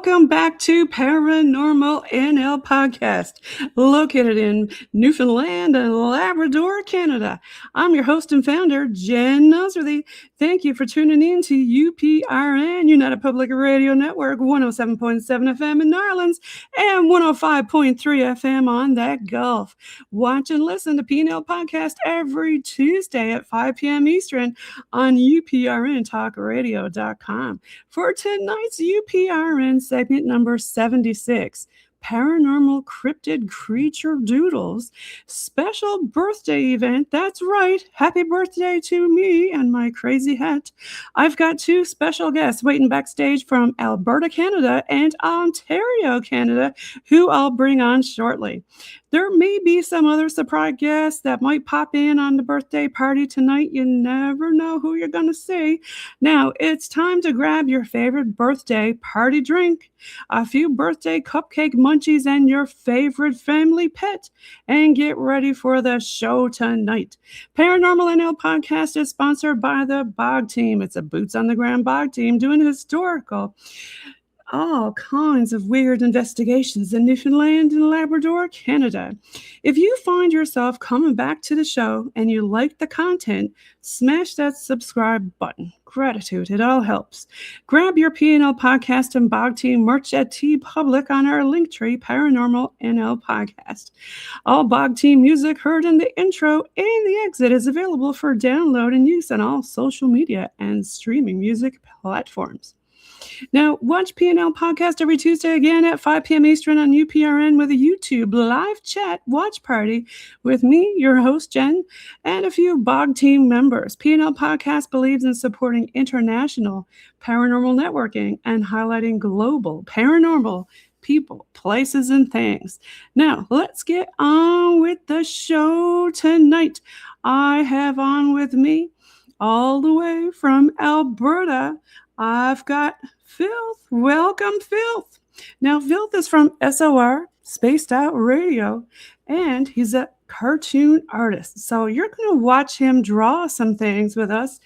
welcome back to Paranormal NL Podcast, located in Newfoundland and Labrador, Canada. I'm your host and founder, Jen Noseworthy. Thank you for tuning in to UPRN, United Public Radio Network, 107.7 FM in Narlands and 105.3 FM on that Gulf. Watch and listen to PNL Podcast every Tuesday at 5 p.m. Eastern on UPRNTalkRadio.com. For tonight's UPRN segment number 76, Paranormal Cryptid Creature Doodles special birthday event. That's right. Happy birthday to me and my crazy hat. I've got two special guests waiting backstage from Alberta, Canada and Ontario, Canada, who I'll bring on shortly. There may be some other surprise guests that might pop in on the birthday party tonight. You never know who you're going to see. Now, it's time to grab your favorite birthday party drink, a few birthday cupcake munchies, and your favorite family pet, and get ready for the show tonight. Paranormal NL Podcast is sponsored by the Bog Team. It's a boots-on-the-ground Bog Team doing historical, all kinds of weird investigations in Newfoundland and Labrador, Canada. If you find yourself coming back to the show and you like the content, smash that subscribe button. Gratitude, it all helps. Grab your PNL Podcast and Bog Team merch at TeePublic on our Linktree Paranormal NL Podcast. All Bog Team music heard in the intro and the exit is available for download and use on all social media and streaming music platforms. Now, watch PNL Podcast every Tuesday again at 5 p.m. Eastern on UPRN with a YouTube live chat watch party with me, your host, Jen, and a few Bog Team members. PNL Podcast believes in supporting international paranormal networking and highlighting global paranormal people, places, and things. Now, let's get on with the show tonight. I have on with me, all the way from Alberta, I've got Fylthy. Welcome, Fylthy. Now, Fylthy is from SOR, Spaced Out Radio, and he's a cartoon artist. So you're going to watch him draw some things with us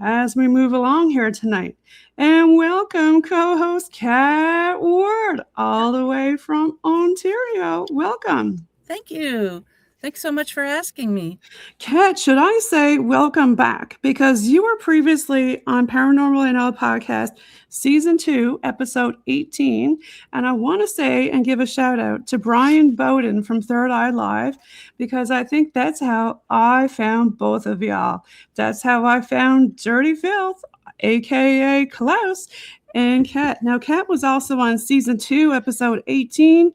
as we move along here tonight. And welcome, co-host Kat Ward, all the way from Ontario. Welcome. Thank you. Thanks so much for asking me. Kat, should I say welcome back? Because you were previously on Paranormal NL Podcast, Season 2, Episode 18. And I want to say and give a shout out to Bryan Bowden from Third Eye Live, because I think that's how I found both of y'all. That's how I found Dirty Fylthy, a.k.a. Klaus, and Kat. Now, Kat was also on Season 2, Episode 18.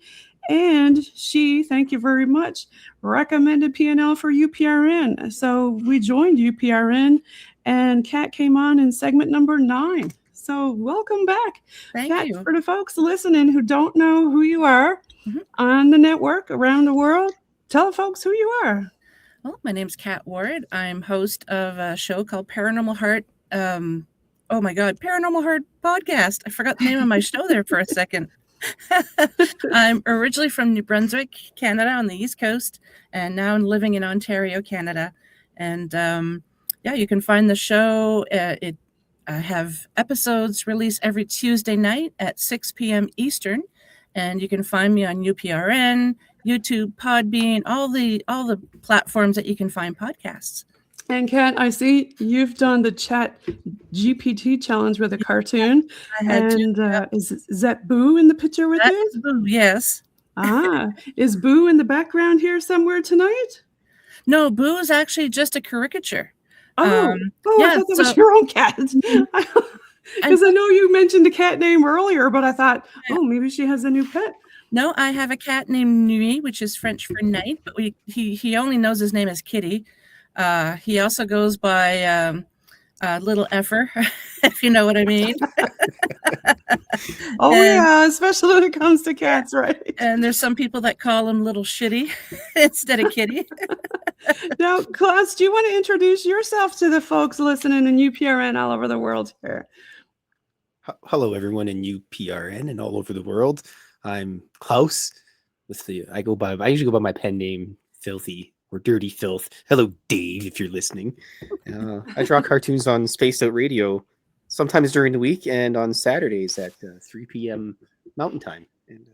And she, thank you very much, recommended PNL for UPRN. So we joined UPRN, and Kat came on in segment number 9. So welcome back. Thank Kat, you. for the folks listening who don't know who you are on the network around the world, tell folks who you are. Well, my name's Kat Ward. I'm host of a show called Paranormal Heart. Paranormal Heart Podcast. I forgot the name of my show there for a second. I'm originally from New Brunswick, Canada, on the East Coast, and now I'm living in Ontario, Canada. And you can find the show. I have episodes released every Tuesday night at 6 p.m. Eastern, and you can find me on UPRN, YouTube, Podbean, all the platforms that you can find podcasts. And Kat, I see you've done the Chat GPT challenge with a cartoon. I had and to. Is that Boo in the picture with That you? is Boo, yes. Is Boo in the babackground here somewhere tonight? No, Boo is actually just a caricature. I thought that was your own cat. Because I know you mentioned a cat name earlier, but I thought, maybe she has a new pet. No, I have a cat named Nuit, which is French for night, but he only knows his name as Kitty. He also goes by Little Effer, if you know what I mean. Especially when it comes to cats, right? And there's some people that call him Little Shitty instead of Kitty. Now, Klaus, do you want to introduce yourself to the folks listening in UPRN all over the world here? Hello, everyone in UPRN and all over the world. I'm Klaus. I usually go by my pen name, Fylthy. Or Dirty Fylthy. Hello, Dave, if you're listening. I draw cartoons on Spaced Out Radio, sometimes during the week and on Saturdays at 3 p.m. Mountain Time. And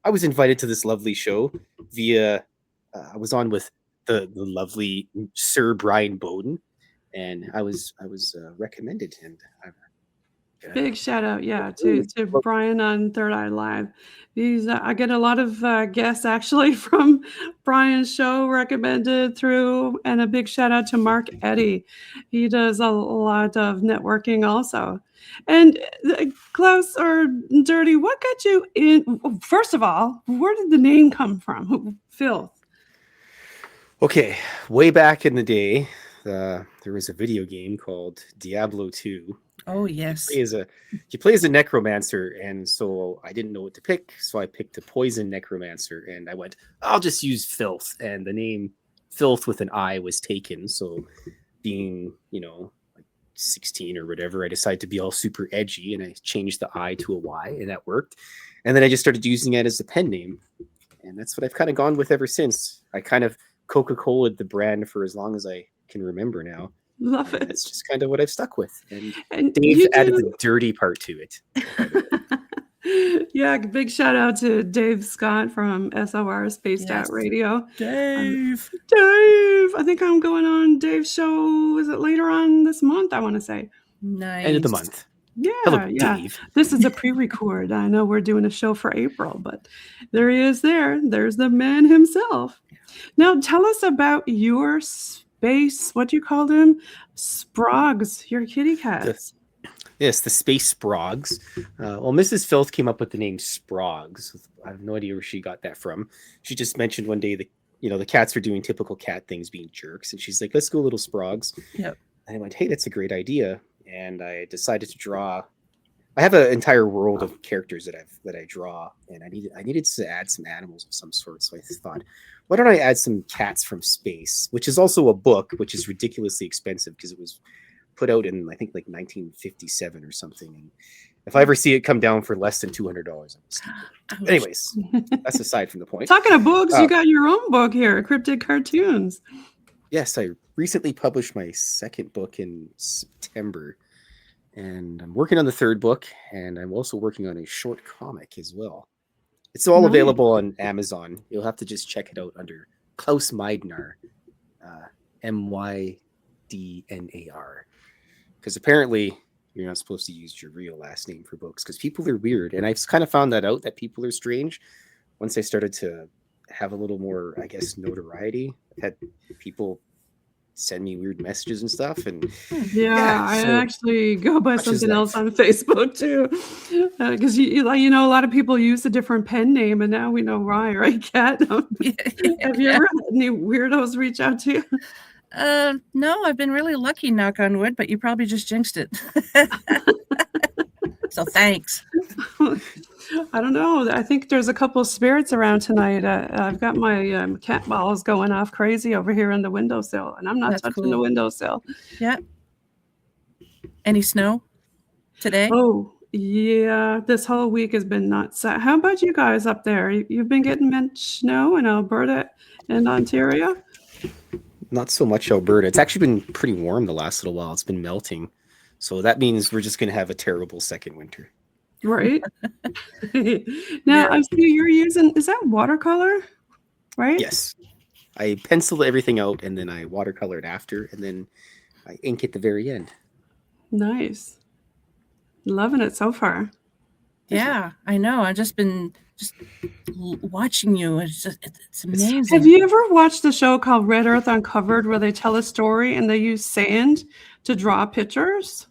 I was invited to this lovely show via, I was on with the lovely Sir Bryan Bowden, and I was recommended, and Big shout out, to Bryan on Third Eye Live. I get a lot of guests actually from Bryan's show recommended through, and a big shout out to Mark Eddy. He does a lot of networking also. And Klaus or Dirty, what got you in? First of all, where did the name come from? Phil. Okay, way back in the day, there was a video game called Diablo 2. Oh, yes. You play as a necromancer, and so I didn't know what to pick, so I picked a poison necromancer, and I went, I'll just use Filth, and the name Filth with an I was taken, so being, like 16 or whatever, I decided to be all super edgy, and I changed the I to a Y, and that worked. And then I just started using it as a pen name, and that's what I've kind of gone with ever since. I kind of Coca-Cola'd the brand for as long as I can remember now. Love it. It's just kind of what I've stuck with. And Dave added the dirty part to it. Yeah, big shout out to Dave Scott from SOR Spaced Out Radio. Dave. I think I'm going on Dave's show. Is it later on this month? I want to say. Nice. End of the month. Yeah, Hello, yeah. Dave. This is a pre-record. I know we're doing a show for April, but there he is there. There's the man himself. Now tell us about your space, what do you call them? Sprogs, your kitty cats. Yes, the space Sprogs. Well, Mrs. Filth came up with the name Sprogs. I have no idea where she got that from. She just mentioned one day the cats are doing typical cat things, being jerks, and she's like, let's go little Sprogs. Yep. And I went, hey, that's a great idea. And I decided to draw. I have an entire world of characters that I draw, and I needed to add some animals of some sort. So I thought, why don't I add some cats from space, which is also a book, which is ridiculously expensive because it was put out in, I think, like 1957 or something. And if I ever see it come down for less than $200, I'm steal it. Anyways, that's aside from the point. Talking of books, you got your own book here, Cryptid Cartoons. Yes, I recently published my second book in September. And I'm working on the third book, and I'm also working on a short comic as well. It's all available on Amazon. You'll have to just check it out under Klaus Meidner, Mydnar. Because apparently you're not supposed to use your real last name for books because people are weird. And I've kind of found that out, that people are strange. Once I started to have a little more, I guess, notoriety, I've had people send me weird messages and stuff, and I actually go by something else on Facebook too, because a lot of people use a different pen name, and now we know why, right, Kat? Have you ever had any weirdos reach out to you? No, I've been really lucky, knock on wood, but you probably just jinxed it. So thanks. I don't know. I think there's a couple of spirits around tonight. I've got my cat balls going off crazy over here on the windowsill, and I'm not touching the windowsill. Yeah. Any snow today? Oh, yeah. This whole week has been nuts. How about you guys up there? You've been getting much snow in Alberta and Ontario? Not so much Alberta. It's actually been pretty warm the last little while. It's been melting. So that means we're just going to have a terrible second winter. Right. Now, I see you're using, is that watercolor? Right? Yes. I penciled everything out, and then I watercolored after, and then I ink at the very end. Nice. Loving it so far. Yeah, I know. I've just been watching you. It's amazing. Have you ever watched the show called Red Earth Uncovered, where they tell a story and they use sand to draw pictures?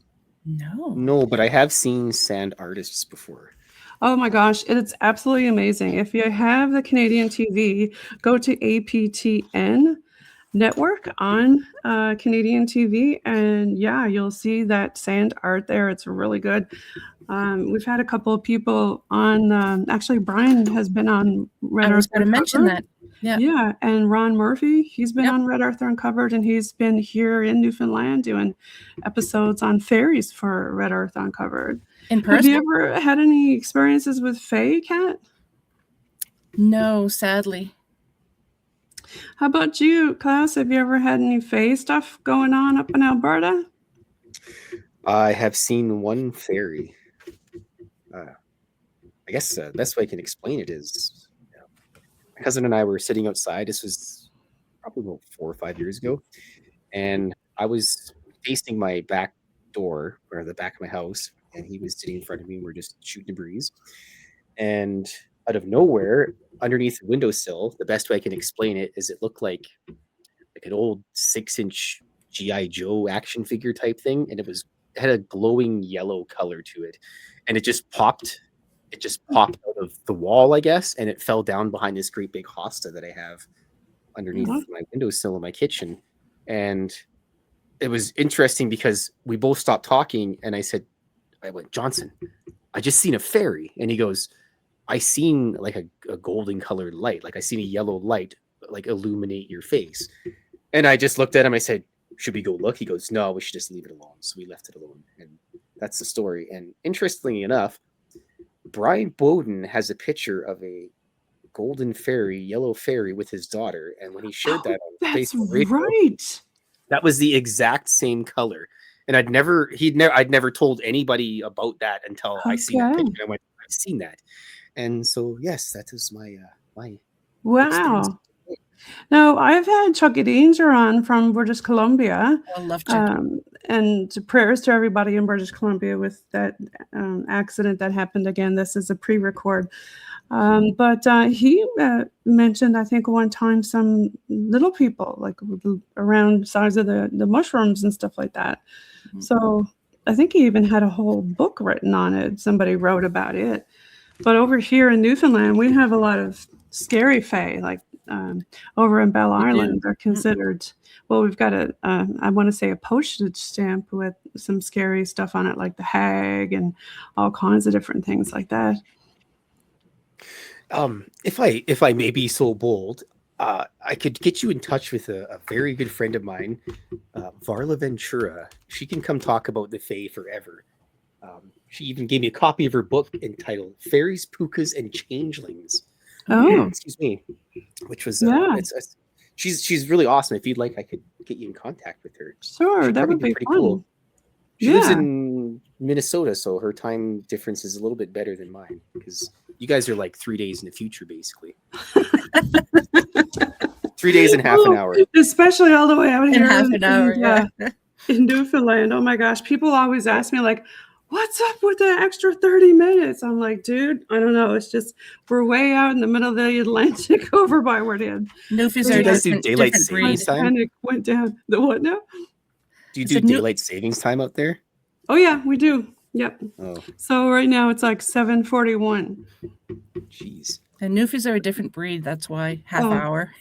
No, but I have seen sand artists before. Oh my gosh, it's absolutely amazing. If you have the Canadian TV, go to APTN Network on Canadian TV, and you'll see that sand art there. It's really good. We've had a couple of people on. Actually, Bryan has been on Red Earth. I was going to mention that. Yeah, and Ron Murphy, he's been on Red Earth Uncovered, and he's been here in Newfoundland doing episodes on fairies for Red Earth Uncovered. In person? Have you ever had any experiences with Fae, Kat? No, sadly. How about you, Klaus? Have you ever had any Fae stuff going on up in I guess the best way I can explain it is, my cousin and I were sitting outside. This was probably about 4 or 5 years ago, and I was facing my back door or the back of my house, and he was sitting in front of me. We're just shooting a breeze, and out of nowhere, underneath the windowsill, the best way I can explain it is it looked like an old 6-inch GI Joe action figure type thing, and it had a glowing yellow color to it, and it just popped out of the wall, I guess, and it fell down behind this great big hosta that I have underneath my windowsill in my kitchen. And it was interesting because we both stopped talking, and I went, Johnson, I just seen a fairy. And he goes, I seen like a golden colored light, like I seen a yellow light like illuminate your face. And I just looked at him. I said, should we go look? He goes, no, we should just leave it alone. So we left it alone, and that's the story. And interestingly enough, Bryan Bowden has a picture of a golden fairy, yellow fairy with his daughter. And when he shared that on That's Facebook radio, right. that was the exact same color. And I'd never told anybody about that until I seen that picture. I went, I've seen that. And so, yes, that is my wow. experience. Now, I've had Chucky Danger on from British Columbia. I love Chucky. And prayers to everybody in British Columbia with that accident that happened again. This is a pre-record. But he mentioned, I think, one time some little people, like around the size of the mushrooms and stuff like that. Mm-hmm. So I think he even had a whole book written on it. Somebody wrote about it. But over here in Newfoundland, we have a lot of scary fae, like over in Bell Island. They're considered, well, we've got I want to say a postage stamp with some scary stuff on it, like the hag and all kinds of different things like that. If I may be so bold, I could get you in touch with a very good friend of mine, Varla Ventura. She can come talk about the fae forever. She even gave me a copy of her book entitled Fairies, Pukas, and Changelings. Oh, excuse me. Which was she's really awesome. If you'd like, I could get you in contact with her. Sure, that would be pretty fun. cool. She lives in Minnesota, so her time difference is a little bit better than mine, because you guys are like 3 days in the future, basically. 3 days and half an hour. Especially all the way out here. In half an hour, in Newfoundland. Oh my gosh. People always ask me, like, what's up with the extra 30 minutes? I'm like, dude, I don't know. It's just, we're way out in the middle of the Atlantic over by where it is. Newfies Do are you guys do different daylight savings breed. time? And it went down. The what now? Do you do daylight savings time out there? Oh, yeah, we do. Yep. Oh. So right now it's like 7:41. Jeez. And Newfies are a different breed. That's why half hour.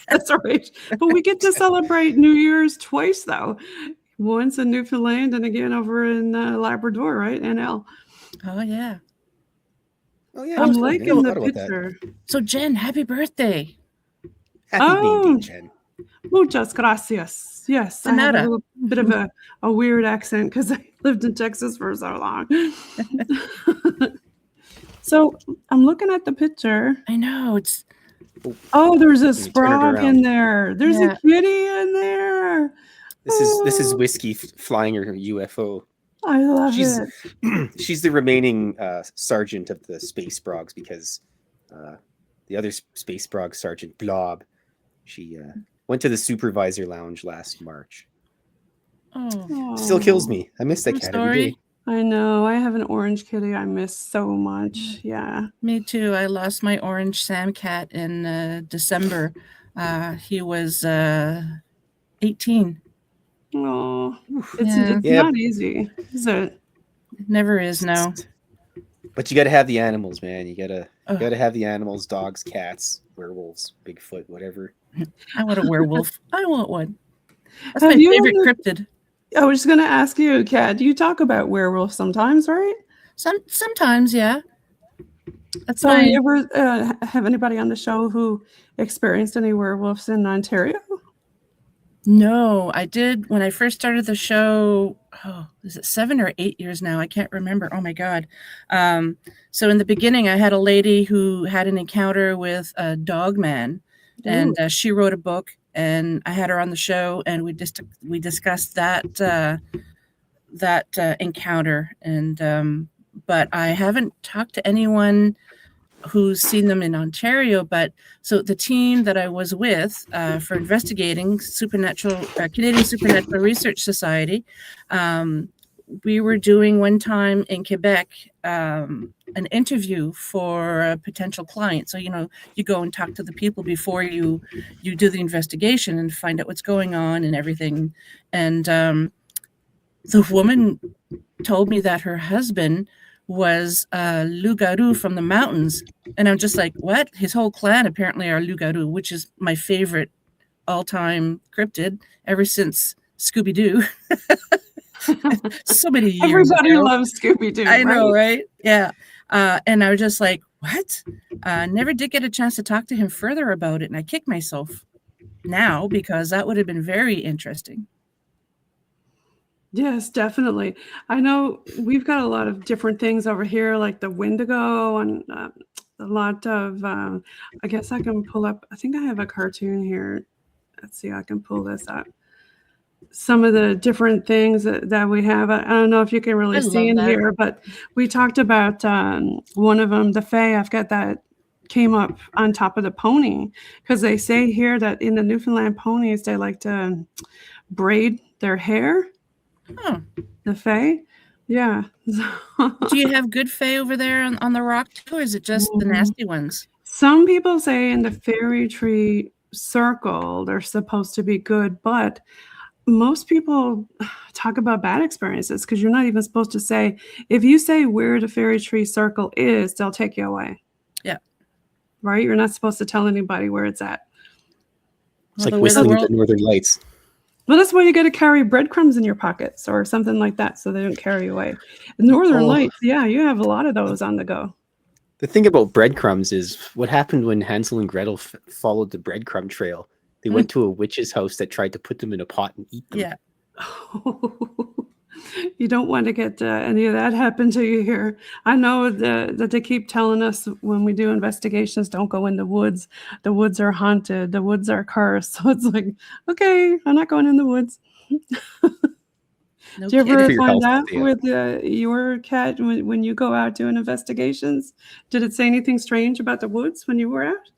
That's right. But we get to celebrate New Year's twice, though. Once in Newfoundland and again over in Labrador, right? NL. Oh, yeah. Oh, yeah. I'm liking the picture. So, Jen, happy birthday. Happy birthday, Jen. Muchas gracias. Yes, I have a little bit of a weird accent because I lived in Texas for so long. So I'm looking at the picture. I know. There's a sprog in there. There's a kitty in there. This is Whiskey flying her UFO. I love it. She's the remaining sergeant of the space frogs, because the other space frog sergeant Blob, she went to the supervisor lounge last March. Oh, still kills me. I miss that cat every day. I know. I have an orange kitty I miss so much. Yeah. Me too. I lost my orange Sam cat in December. He was 18. Oh, it's not easy, is it? It never is, no. But you got to have the animals, man. You gotta have the animals: dogs, cats, werewolves, Bigfoot, whatever. I want a werewolf. I want one. That's my favorite cryptid. I was just going to ask you, Kat, you talk about werewolves sometimes, right? Sometimes, yeah. That's so you ever have anybody on the show who experienced any werewolves in Ontario? No, I did when I first started the show. Oh, is it 7 or 8 years now? I can't remember. Oh my God. So in the beginning, I had a lady who had an encounter with a dog man, and she wrote a book, and I had her on the show, and we discussed that encounter. And but I haven't talked to anyone who's seen them in Ontario. But so the team that I was with for investigating Canadian Supernatural Research Society, we were doing one time in Quebec an interview for a potential client. So, you go and talk to the people before you do the investigation and find out what's going on and everything. And the woman told me that her husband was a loup-garou from the mountains. And I'm just like, what? His whole clan apparently are loup-garou, which is my favorite all-time cryptid ever since Scooby-Doo. So many years Everybody ago. loves Scooby-Doo. I know, right? Yeah. And I was just like, what? Never did get a chance to talk to him further about it. And I kick myself now because that would have been very interesting. Yes, definitely. I know we've got a lot of different things over here, like the Wendigo and a lot of, I guess I can pull up, I think I have a cartoon here. Let's see, I can pull this up. Some of the different things that we have. I don't know if you can really see in here, but we talked about one of them, the Fae. I've got that came up on top of the pony because they say here that in the Newfoundland ponies, they like to braid their hair. Oh. The Fae? Yeah. Do you have good Fae over there on the rock too, or is it just the nasty ones? Some people say in the fairy tree circle, they're supposed to be good, but most people talk about bad experiences because you're not even supposed to say, if you say where the fairy tree circle is, they'll take you away. Yeah. Right? You're not supposed to tell anybody where it's at. It's like whistling at the Northern Lights. Well, that's why you got to carry breadcrumbs in your pockets or something like that so they don't carry you away. The Northern Lights, yeah, you have a lot of those on the go. The thing about breadcrumbs is what happened when Hansel and Gretel followed the breadcrumb trail. They went to a witch's house that tried to put them in a pot and eat them. Yeah. You don't want to get any of that happen to you here. I know that they keep telling us when we do investigations, don't go in the woods. The woods are haunted. The woods are cursed. So it's like, okay, I'm not going in the woods. No Do you ever kidding. find out with your cat when you go out doing investigations? Did it say anything strange about the woods when you were out?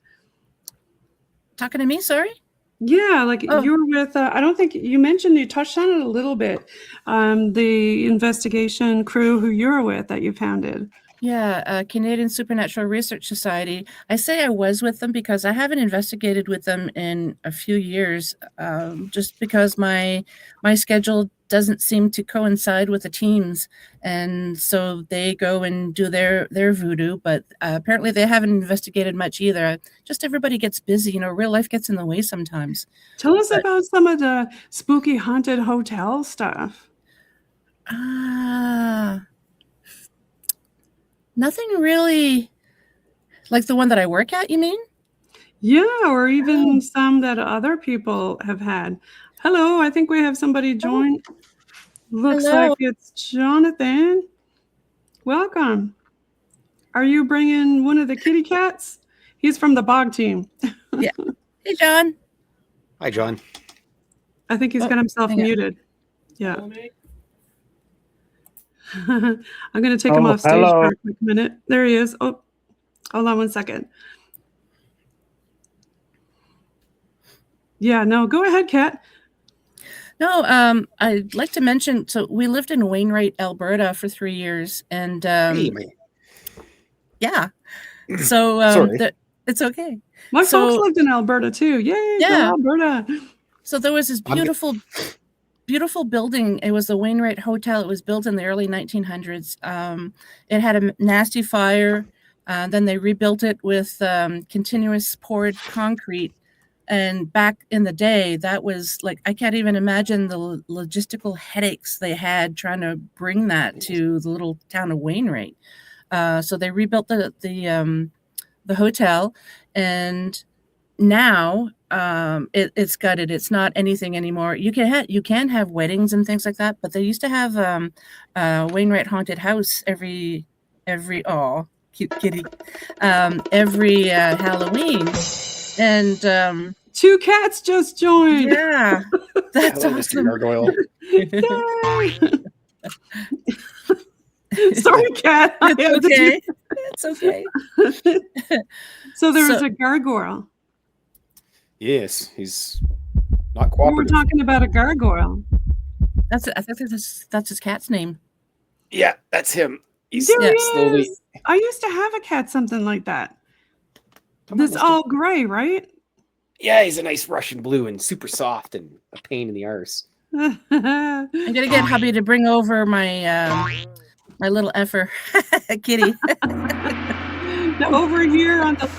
Talking to me, sorry? Yeah, like you were with, I don't think you mentioned, you touched on it a little bit, the investigation crew who you were with that you founded. Yeah, Canadian Supernatural Research Society. I say I was with them because I haven't investigated with them in a few years, just because my schedule doesn't seem to coincide with the teams, and so they go and do their voodoo. But apparently they haven't investigated much either. Just everybody gets busy, real life gets in the way sometimes. Tell us about some of the spooky haunted hotel stuff. Nothing really like the one that I work at, you mean? Yeah, or even some that other people have had. Hello, I think we have somebody join. Looks like it's Jonathan. Welcome. Are you bringing one of the kitty cats? He's from the Bog team. Yeah. Hey, John. Hi, John. I think he's got himself muted. Yeah. I'm going to take him off stage for a quick minute. There he is. Oh, hold on one second. Yeah, no, go ahead, Kat. No, I'd like to mention, so we lived in Wainwright, Alberta for 3 years. And yeah, so it's okay. My folks lived in Alberta too. Yay, yeah, Alberta. So there was this beautiful building. It was the Wainwright Hotel. It was built in the early 1900s. It had a nasty fire. Then they rebuilt it with continuous poured concrete. And back in the day, that was like, I can't even imagine the logistical headaches they had trying to bring that to the little town of Wainwright. So they rebuilt the hotel, and now it's gutted. It's not anything anymore. You can have weddings and things like that, but they used to have Wainwright Haunted House every cute kitty every Halloween. And 2 cats just joined. Yeah, that's awesome. Sorry, cat. I It's have to okay. It's okay. So there was So- a gargoyle. Yes, he's not We were cooperative. talking about a gargoyle. I think that's his cat's name. Yeah, that's him. He's There he slowly. is. I used to have a cat something like that. Come on, This mister. all gray, right? Yeah, he's a nice Russian blue and super soft and a pain in the arse. I'm gonna get hubby to bring over my my little effer, kitty. Now over here on the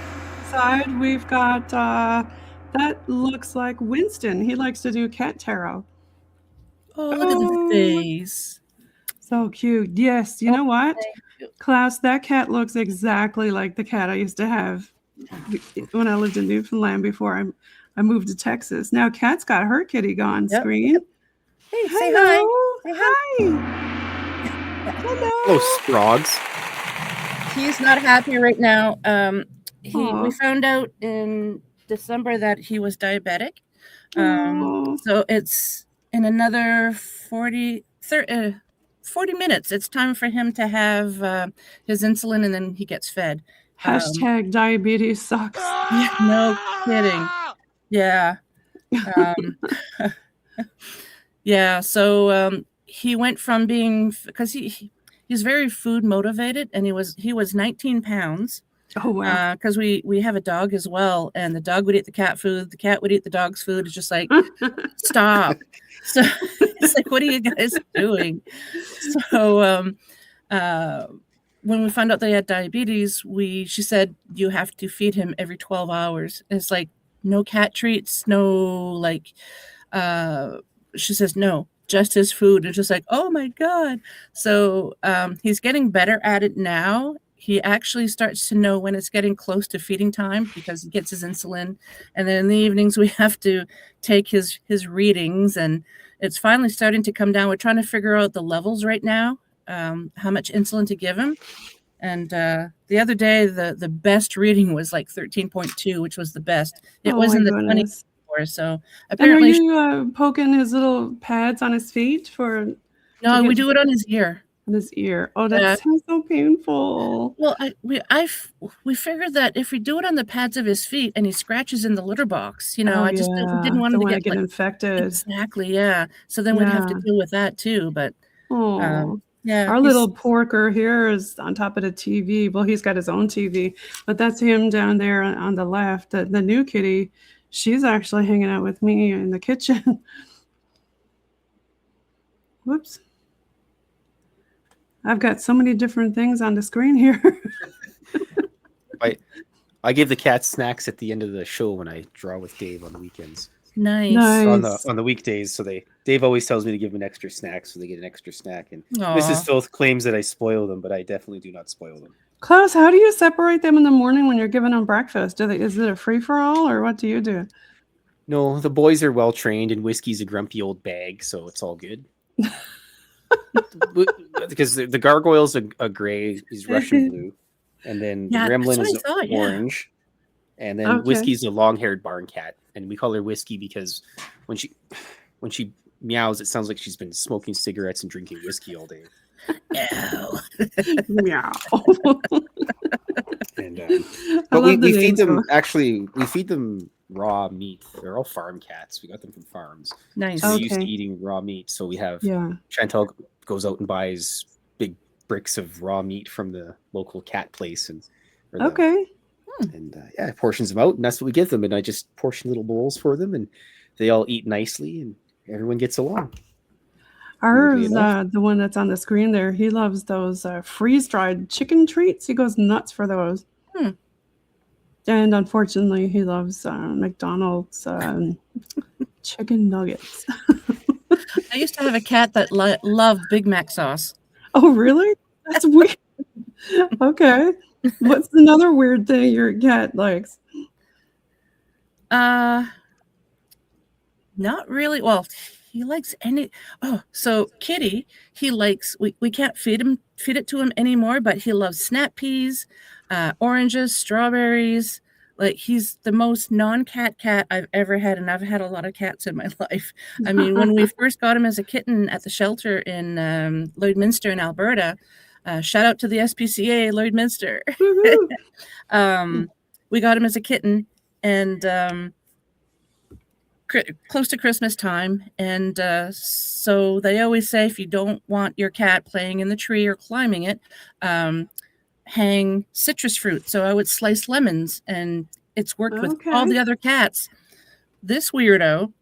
side, we've got that looks like Winston. He likes to do cat tarot. Oh, look at the face. So cute. Yes, you know what? Thank you. Klaus, that cat looks exactly like the cat I used to have when I lived in Newfoundland before I moved to Texas. Now Kat's got her kitty on Yep. screen. Hey, say Hello. hi. Say Hi. Hello. Oh, Sprogs. He's not happy right now. Aw. We found out in December that he was diabetic. Aw. So it's in another 40 minutes. It's time for him to have his insulin, and then he gets fed. Hashtag diabetes sucks. Yeah, no kidding. Yeah. Yeah. So he went from being, because he's very food motivated, and he was 19 pounds. Oh wow. Because we have a dog as well, and the dog would eat the cat food, the cat would eat the dog's food. It's just like, stop. So it's like, what are you guys doing? So when we found out they had diabetes, she said, you have to feed him every 12 hours. And it's like, no cat treats, no like, she says, no, just his food. It's just like, oh my God. So he's getting better at it now. He actually starts to know when it's getting close to feeding time because he gets his insulin. And then in the evenings, we have to take his readings, and it's finally starting to come down. We're trying to figure out the levels right now, how much insulin to give him. And the other day, the best reading was like 13.2, which was the best. It was in the 20 before. So apparently, and are you poking his little pads on his feet for? No, we do it on his ear. On his ear. Oh, that sounds so painful. Well, we figured that if we do it on the pads of his feet and he scratches in the litter box, I just didn't want him to get infected. Exactly, yeah. So then we'd have to deal with that too. But yeah, our little porker here is on top of the TV. Well, he's got his own TV, but that's him down there on the left. The new kitty, she's actually hanging out with me in the kitchen. Whoops. I've got so many different things on the screen here. I give the cats snacks at the end of the show when I draw with Dave on the weekends. Nice. On the weekdays, so Dave always tells me to give them an extra snack, so they get an extra snack. And Aww. Mrs. Filth claims that I spoil them, but I definitely do not spoil them. Klaus, how do you separate them in the morning when you're giving them breakfast? Is it a free-for-all, or what do you do? No, the boys are well trained, and Whiskey's a grumpy old bag, so it's all good. Because the gargoyle's a gray, he's Russian blue, and then the gremlin is orange, and then Whiskey's a long-haired barn cat, and we call her Whiskey because when she meows, it sounds like she's been smoking cigarettes and drinking whiskey all day. Meow. And but we feed them. Actually, we feed them raw meat. They're all farm cats. We got them from farms. Nice. So they're used to eating raw meat. So we have Chantal goes out and buys big bricks of raw meat from the local cat place, and portions them out, and that's what we give them. And I just portion little bowls for them, and they all eat nicely, and everyone gets along. Ours, the one that's on the screen there, he loves those freeze-dried chicken treats. He goes nuts for those. And unfortunately, he loves McDonald's chicken nuggets. I used to have a cat that loved Big Mac sauce. Oh, really? That's weird. Okay. What's another weird thing your cat likes? Not really. Well, he likes so Kitty, he likes, we can't feed it to him anymore, but he loves snap peas, oranges, strawberries. Like, he's the most non-cat cat I've ever had, and I've had a lot of cats in my life. I mean, when we first got him as a kitten at the shelter in Lloydminster in Alberta, Shout out to the SPCA, Lloydminster. Woohoo. We got him as a kitten, and close to Christmas time. And so they always say, if you don't want your cat playing in the tree or climbing it, hang citrus fruit. So I would slice lemons, and it's worked with all the other cats. This weirdo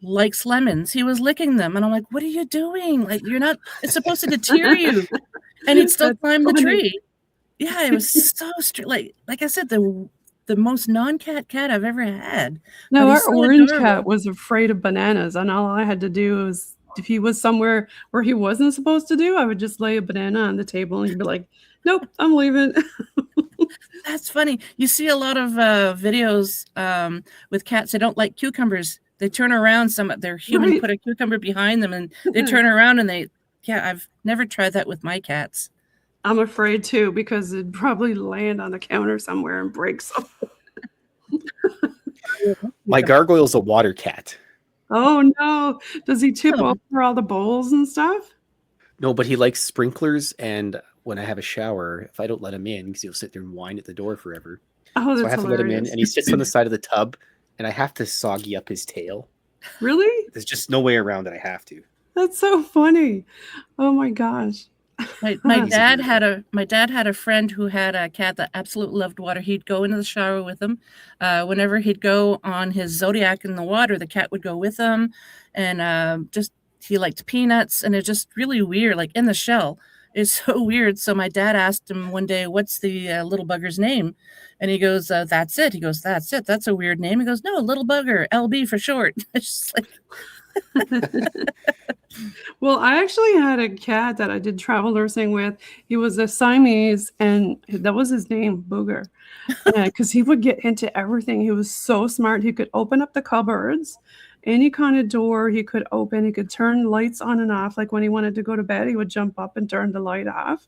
likes lemons. He was licking them, and I'm like, what are you doing? Like, you're not, it's supposed to deter you. And he'd still climb the tree. Yeah, it was so like I said, the most non-cat cat I've ever had. No, our so orange adorable. cat was afraid of bananas, and all I had to do was, if he was somewhere where he wasn't supposed to do, I would just lay a banana on the table, and he'd be like, nope, I'm leaving. That's funny. You see a lot of videos with cats that don't like cucumbers. They turn around, their human put a cucumber behind them, and they turn around, and I've never tried that with my cats. I'm afraid too, because it'd probably land on the counter somewhere and break something. My gargoyle's a water cat. Oh no. Does he tip over all the bowls and stuff? No, but he likes sprinklers, and when I have a shower, if I don't let him in, because he'll sit there and whine at the door forever. Oh, that's so I have hilarious. to let him in, and he sits on the side of the tub, and I have to soggy up his tail. Really? There's just no way around it. I have to. That's so funny. Oh my gosh. My dad had a friend who had a cat that absolutely loved water. He'd go into the shower with him. Whenever he'd go on his Zodiac in the water, the cat would go with him, and he liked peanuts, and it's just really weird, like in the shell. It's so weird. So my dad asked him one day, what's the little bugger's name? And he goes, that's it. He goes, that's it. That's a weird name. He goes, no, little bugger, LB for short. It's just like... Well, I actually had a cat that I did travel nursing with. He was a Siamese, and that was his name, Booger. Because he would get into everything. He was so smart. He could open up the cupboards, any kind of door he could open. He could turn lights on and off. Like when he wanted to go to bed, he would jump up and turn the light off.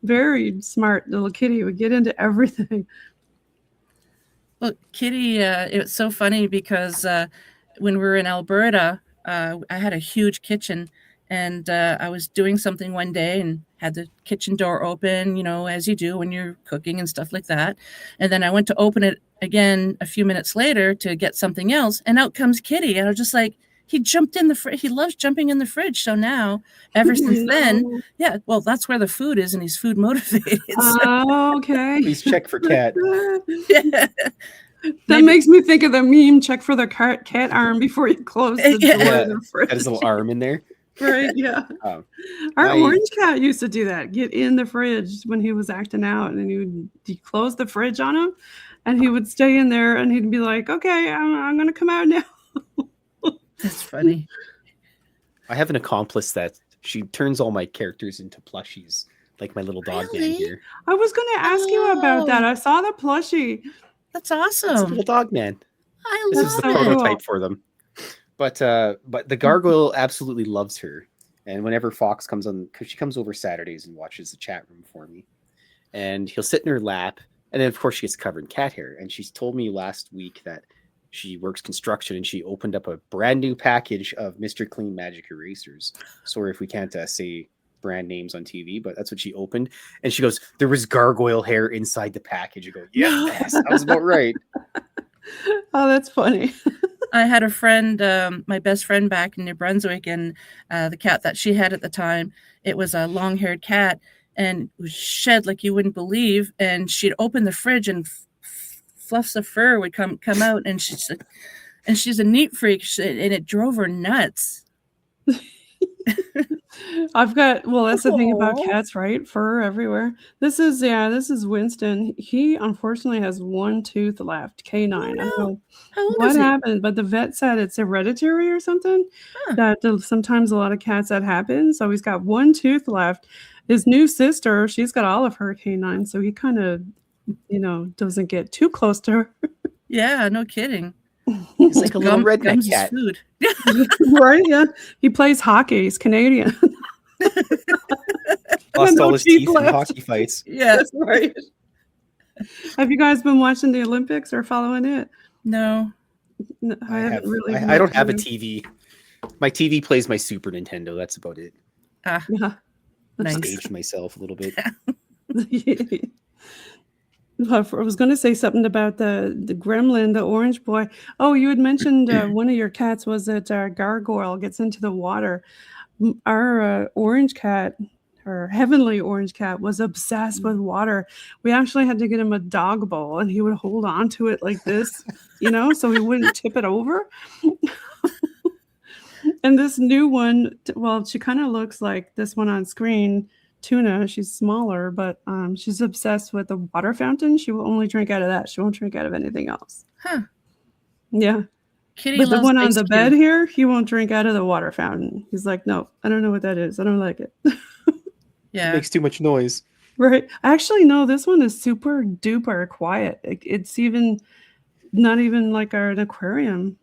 Very smart little kitty. He would get into everything. Well, Kitty, it was so funny because when we were in Alberta, I had a huge kitchen, and I was doing something one day and had the kitchen door open, as you do when you're cooking and stuff like that. And then I went to open it again a few minutes later to get something else, and out comes Kitty. And I was just like, he jumped in the fridge. He loves jumping in the fridge. So now, ever since then, yeah, well, that's where the food is, and he's food motivated. Oh, okay. Please check for cat. Yeah. That makes me think of the meme, check for the cat arm before you close the door of the fridge. Got his little arm in there. Right, yeah. Our orange cat used to do that, get in the fridge when he was acting out, and he'd close the fridge on him, and he would stay in there, and he'd be like, okay, I'm going to come out now. That's funny. I have an accomplice that she turns all my characters into plushies, like my little dog man here. I was going to ask you about that. I saw the plushie. That's awesome. It's a little dog man. This is the prototype for them. But the gargoyle absolutely loves her. And whenever Fox comes on, because she comes over Saturdays and watches the chat room for me, and he'll sit in her lap, and then of course she gets covered in cat hair. And she's told me last week that she works construction, and she opened up a brand new package of Mr. Clean Magic erasers. Sorry if we can't say brand names on TV, but that's what she opened, and she goes, there was gargoyle hair inside the package. You go, yes, that was about right. Oh, that's funny. I had a friend, my best friend back in New Brunswick, and the cat that she had at the time, it was a long-haired cat, and it was shed like you wouldn't believe, and she'd open the fridge, and fluffs of fur would come out, and she's a neat freak, and it drove her nuts. That's the thing about cats, right? Fur everywhere. This is Winston. He unfortunately has one tooth left, canine. I don't know what happened, but the vet said it's hereditary or something. That sometimes a lot of cats that happen. So he's got one tooth left. His new sister, she's got all of her canines, so he kind of, doesn't get too close to her. Yeah, no kidding. He's like a little redneck cat. Food. Right, yeah. He plays hockey. He's Canadian. Lost all his teeth in hockey fights. Yeah, that's right. Have you guys been watching the Olympics or following it? No. I haven't really. I don't have a TV. My TV plays my Super Nintendo. That's about it. Yeah. Nice. Staged myself a little bit. I was going to say something about the gremlin, the orange boy. Oh, you had mentioned one of your cats was that gargoyle gets into the water. Our orange cat, or heavenly orange cat, was obsessed with water. We actually had to get him a dog bowl, and he would hold on to it like this, so he wouldn't tip it over. And this new one, well, she kind of looks like this one on screen, Tuna. She's smaller, but she's obsessed with the water fountain. She will only drink out of that. She won't drink out of anything else. Huh. Yeah. Kitty But the loves one on ice the cube. bed here, he won't drink out of the water fountain. He's like, no, I don't know what that is. I don't like it. Yeah. It makes too much noise. Right. Actually, no, this one is super duper quiet. It's even not even like an aquarium.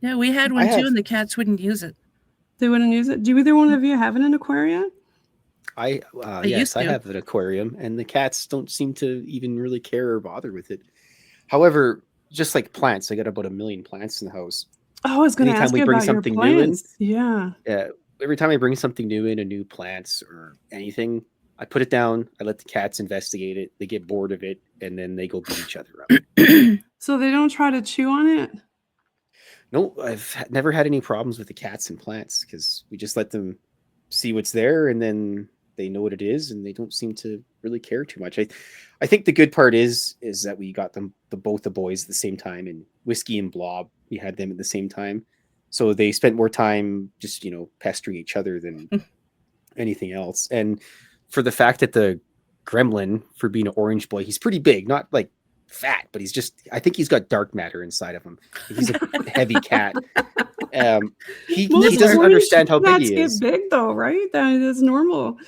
Yeah, we had one too, and the cats wouldn't use it. They wouldn't use it. Do either one of you have an aquarium? Yes, I have an aquarium, and the cats don't seem to even really care or bother with it. However, just like plants, I got about 1 million plants in the house. Oh, I was going to ask you about your plants. Yeah. Every time I bring something new in, a new plants or anything, I put it down. I let the cats investigate it. They get bored of it, and then they go beat each other up. So they don't try to chew on it? No, I've never had any problems with the cats and plants because we just let them see what's there, and then they know what it is, and they don't seem to really care too much. I think the good part is that we got both the boys at the same time, and Whiskey and Blob, we had them at the same time. So they spent more time just, pestering each other than anything else. And for the fact that the gremlin, for being an orange boy, he's pretty big, not like fat, but I think he's got dark matter inside of him. He's a heavy cat. He doesn't understand how big he is. Get big though, right? That is normal,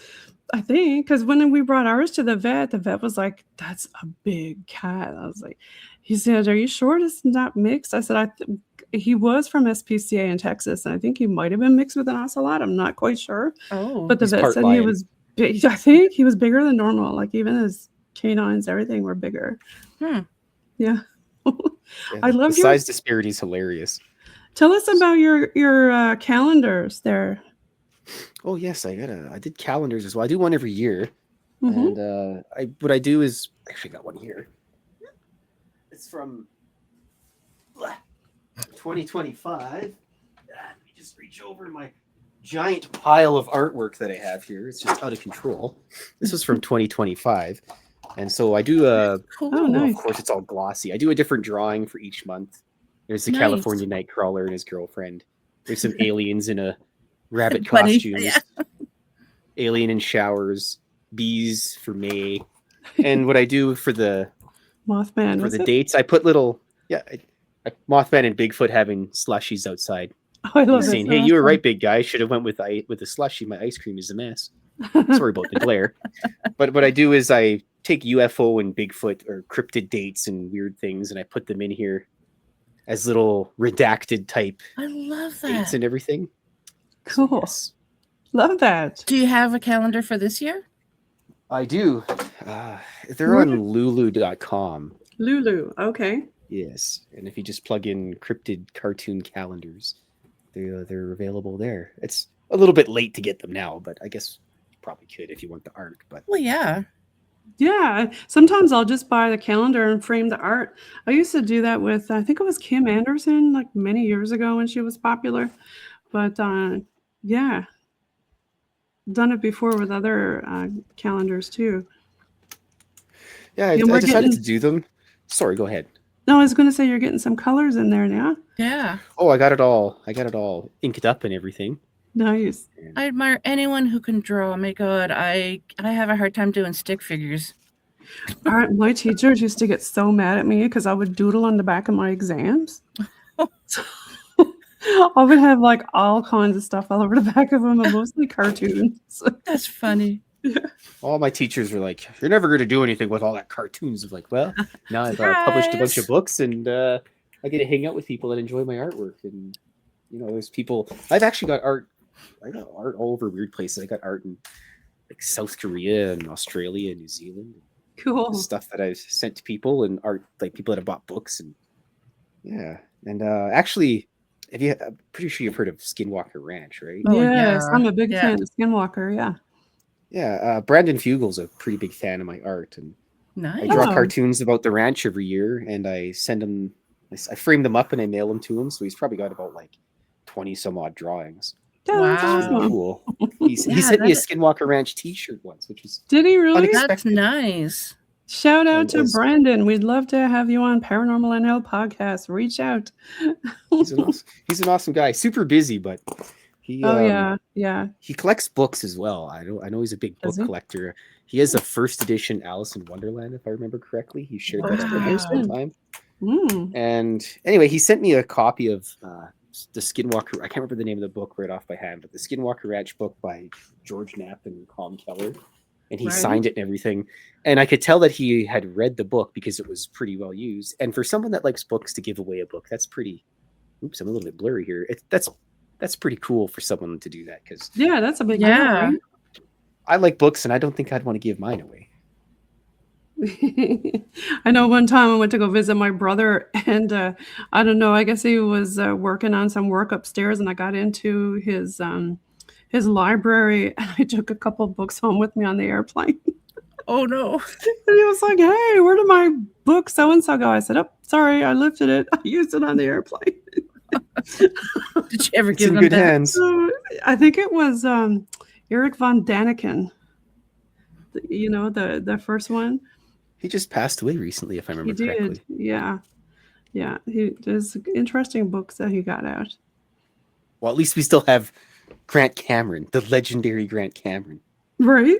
I think, because when we brought ours to the vet was like, that's a big cat. I was like, he said, are you sure it's not mixed? I said, he was from SPCA in Texas, and I think he might have been mixed with an ocelot. I'm not quite sure. Oh, but the vet said he was big. I think he was bigger than normal. Like even his canines, everything were bigger. Yeah. I love the size disparity is hilarious. Tell us about your calendars there. Oh yes, I did calendars as well. I do one every year, and what I do is actually got one here. It's from 2025. Let me just reach over my giant pile of artwork that I have here. It's just out of control. This is from 2025. And so I do nice. Of course it's all glossy. I do a different drawing for each month. There's the California Nightcrawler and his girlfriend. There's some aliens in a rabbit costumes. Yeah. Alien in showers, bees for May. And what I do for the Mothman dates, I put little Mothman and Bigfoot having slushies outside. Oh, I love saying, "Hey, you were right, big guy. Should have went with the slushie. My ice cream is a mess." Sorry about the glare. But what I do is I take UFO and Bigfoot or cryptid dates and weird things, and I put them in here as little redacted type. I love that. Dates and everything. Cool. So, yes. Love that. Do you have a calendar for this year? I do. They're on lulu.com. Lulu. Okay. Yes. And if you just plug in cryptid cartoon calendars, they're available there. It's a little bit late to get them now, but I guess you probably could if you want the art. But well, yeah. Yeah, sometimes I'll just buy the calendar and frame the art. I used to do that with, I think it was Kim Anderson, like many years ago when she was popular. But yeah, done it before with other calendars too. Yeah, I decided to do them. Sorry, go ahead. No, I was going to say you're getting some colors in there now. Yeah. Oh, I got it all inked up and everything. Nice. I admire anyone who can draw. My God, I have a hard time doing stick figures. My teachers used to get so mad at me because I would doodle on the back of my exams. I would have like all kinds of stuff all over the back of them, and mostly cartoons. That's funny. Yeah. All my teachers were like, "You're never going to do anything with all that cartoons." I'm like, well, now I've published a bunch of books, and I get to hang out with people that enjoy my artwork. And there's people. I've actually got art. I got art all over weird places. I got art in like South Korea and Australia and New Zealand. Cool stuff that I've sent to people, and art like people that have bought books, and yeah. And actually, I'm pretty sure you've heard of Skinwalker Ranch, right? Oh, Yes, yeah. I'm a big Yeah. fan of Skinwalker. Yeah. Yeah, Brandon Fugel's a pretty big fan of my art, and Nice. I draw Oh. cartoons about the ranch every year, and I send him. I frame them up and I mail them to him. So he's probably got about like 20 some odd drawings. Yeah, that's Wow. awesome. Cool. He Yeah, sent me a that- Skinwalker Ranch T-shirt once, which is Did he really? That's unexpected. nice. Shout out And to as- Brandon. We'd love to have you on Paranormal NL podcast. Reach out. He's an awesome guy. Super busy, but he Oh yeah. he collects books as well. I know he's a big book Does he? collector. He has a first edition Alice in Wonderland, if I remember correctly. He shared that on Wow. X one time. Mm. And anyway, he sent me a copy of the Skinwalker. I can't remember the name of the book right off by hand, but the Skinwalker Ranch book by George Knapp and Colin Keller. And he Right. signed it and everything. And I could tell that he had read the book because it was pretty well used. And for someone that likes books to give away a book, that's pretty. Oops, I'm a little bit blurry here. That's pretty cool for someone to do that because Yeah, that's a big deal, Yeah. right? I like books and I don't think I'd want to give mine away. I know one time I went to go visit my brother, and I don't know. I guess he was working on some work upstairs, and I got into his library, and I took a couple of books home with me on the airplane. Oh no. And he was like, "Hey, where did my book so and so go?" I said, "Oh, sorry, I lifted it. I used it on the airplane." Did you ever It's give in them good back? hands. So, I think it was Eric von Daniken. You know, the first one. He just passed away recently, if I remember He correctly. did, yeah. There's interesting books that he got out. Well, at least we still have Grant Cameron, the legendary Grant Cameron. Right?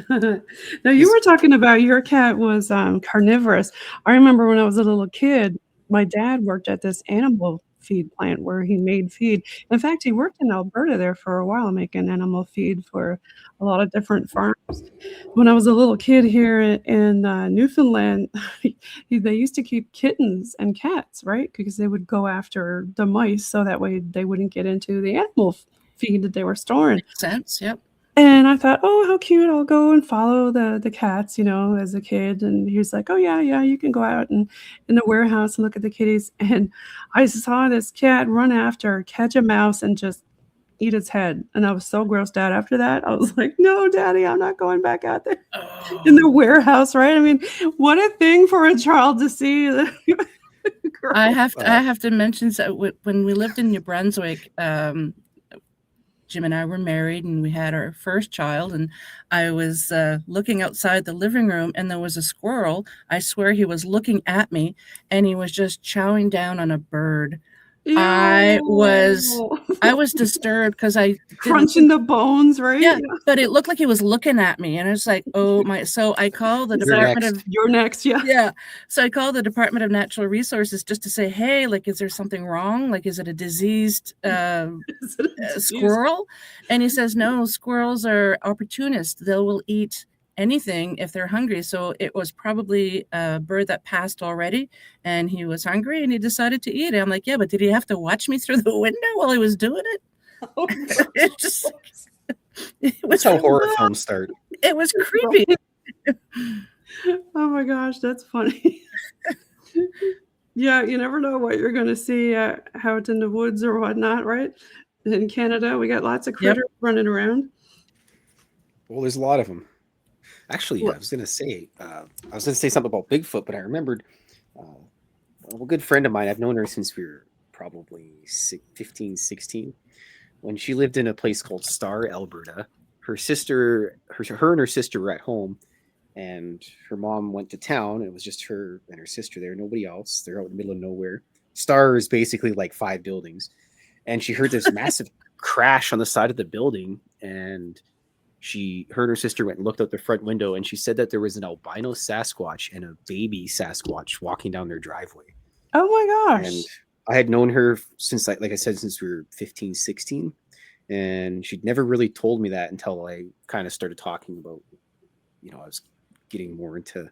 Now, you were talking about your cat was carnivorous. I remember when I was a little kid, my dad worked at this animal feed plant where he made feed. In fact, he worked in Alberta there for a while making animal feed for a lot of different farms. When I was a little kid here in Newfoundland, they used to keep kittens and cats, right? Because they would go after the mice so that way they wouldn't get into the animal feed that they were storing. Makes sense. Yep. And I thought, oh, how cute. I'll go and follow the cats, you know, as a kid. And he was like, oh, yeah, you can go out and in the warehouse and look at the kitties. And I saw this cat run after, catch a mouse, and just eat its head. And I was so grossed out after that. I was like, no, Daddy, I'm not going back out there in the warehouse, right? I mean, what a thing for a child to see. I have to mention that when we lived in New Brunswick, Jim and I were married and we had our first child, and I was looking outside the living room and there was a squirrel. I swear he was looking at me and he was just chowing down on a bird. I was disturbed because I crunching the bones, right? Yeah, but it looked like he was looking at me, and I was like, "Oh my!" So I called the Department of You're next, yeah. Yeah. So I called the Department of Natural Resources just to say, "Hey, like, is there something wrong? Like, is it a diseased squirrel?" And he says, "No, squirrels are opportunists. They will eat anything if they're hungry." So it was probably a bird that passed already, and he was hungry and he decided to eat it. I'm like, yeah, but did he have to watch me through the window while he was doing it? It just That's how horror films start. It was creepy. Oh my gosh, that's funny. Yeah, you never know what you're going to see out in the woods or whatnot, right? In Canada, we got lots of critters running around. Well, there's a lot of them. Actually, I was going to say something about Bigfoot, but I remembered a good friend of mine. I've known her since we were probably 15, 16. When she lived in a place called SOR, Alberta, her and her sister were at home, and her mom went to town, and it was just her and her sister there, nobody else. They're out in the middle of nowhere. SOR is basically like 5 buildings, and she heard this massive crash on the side of the building, and her sister went and looked out the front window, and she said that there was an albino Sasquatch and a baby Sasquatch walking down their driveway. Oh my gosh. And I had known her since, like I said, since we were 15, 16. And she'd never really told me that until I kind of started talking about, I was getting more into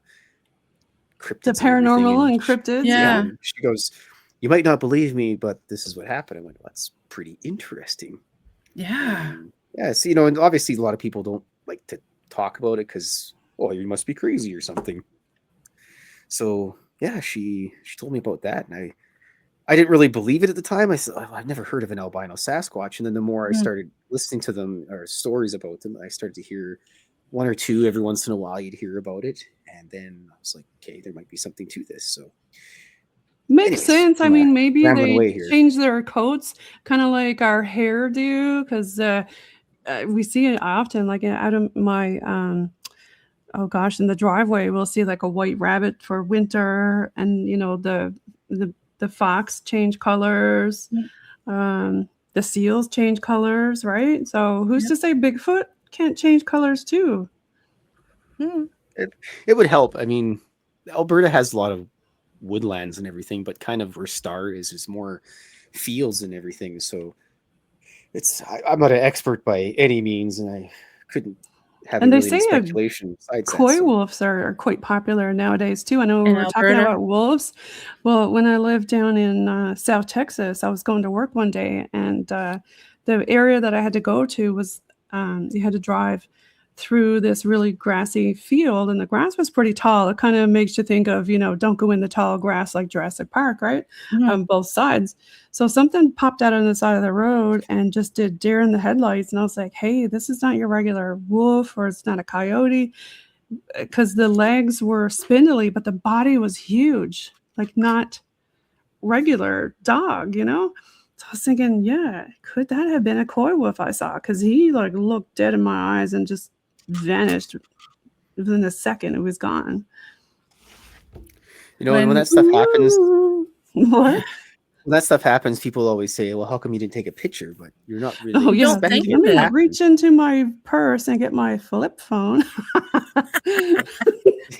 cryptids. The paranormal and cryptids. Yeah. And she goes, "You might not believe me, but this is what happened." I went, "Well, that's pretty interesting." Yeah. Yeah, so, and obviously a lot of people don't like to talk about it because, oh, you must be crazy or something. So yeah, she told me about that, and I didn't really believe it at the time. I said, oh, I've never heard of an albino Sasquatch. And then the more I started listening to them or stories about them, I started to hear one or two every once in a while. You'd hear about it, and then I was like, okay, there might be something to this. So makes sense. I mean, maybe rambling they change their coats, kind of like our hair do, because we see it often. Like out of my oh gosh, in the driveway, we'll see like a white rabbit for winter, and you know the fox change colors, the seals change colors, right? So who's to say Bigfoot can't change colors too? It would help. I mean, Alberta has a lot of woodlands and everything, but kind of where Star is more fields and everything. So I'm not an expert by any means, and I couldn't have and they really say speculation. Koi wolves are quite popular nowadays too. I know we're talking about wolves. Well, when I lived down in South Texas, I was going to work one day, and the area that I had to go to was you had to drive through this really grassy field, and the grass was pretty tall. It kind of makes you think of, don't go in the tall grass like Jurassic Park, right? On both sides. So something popped out on the side of the road and just did deer in the headlights. And I was like, hey, this is not your regular wolf, or it's not a coyote, because the legs were spindly, but the body was huge, like not regular dog, So I was thinking, yeah, could that have been a coy wolf I saw? Because he like looked dead in my eyes and just vanished within a second. It was gone. And when that stuff happens, what? When that stuff happens, people always say, well, how come you didn't take a picture? But you're not really. Oh, yeah. Let me reach into my purse and get my flip phone.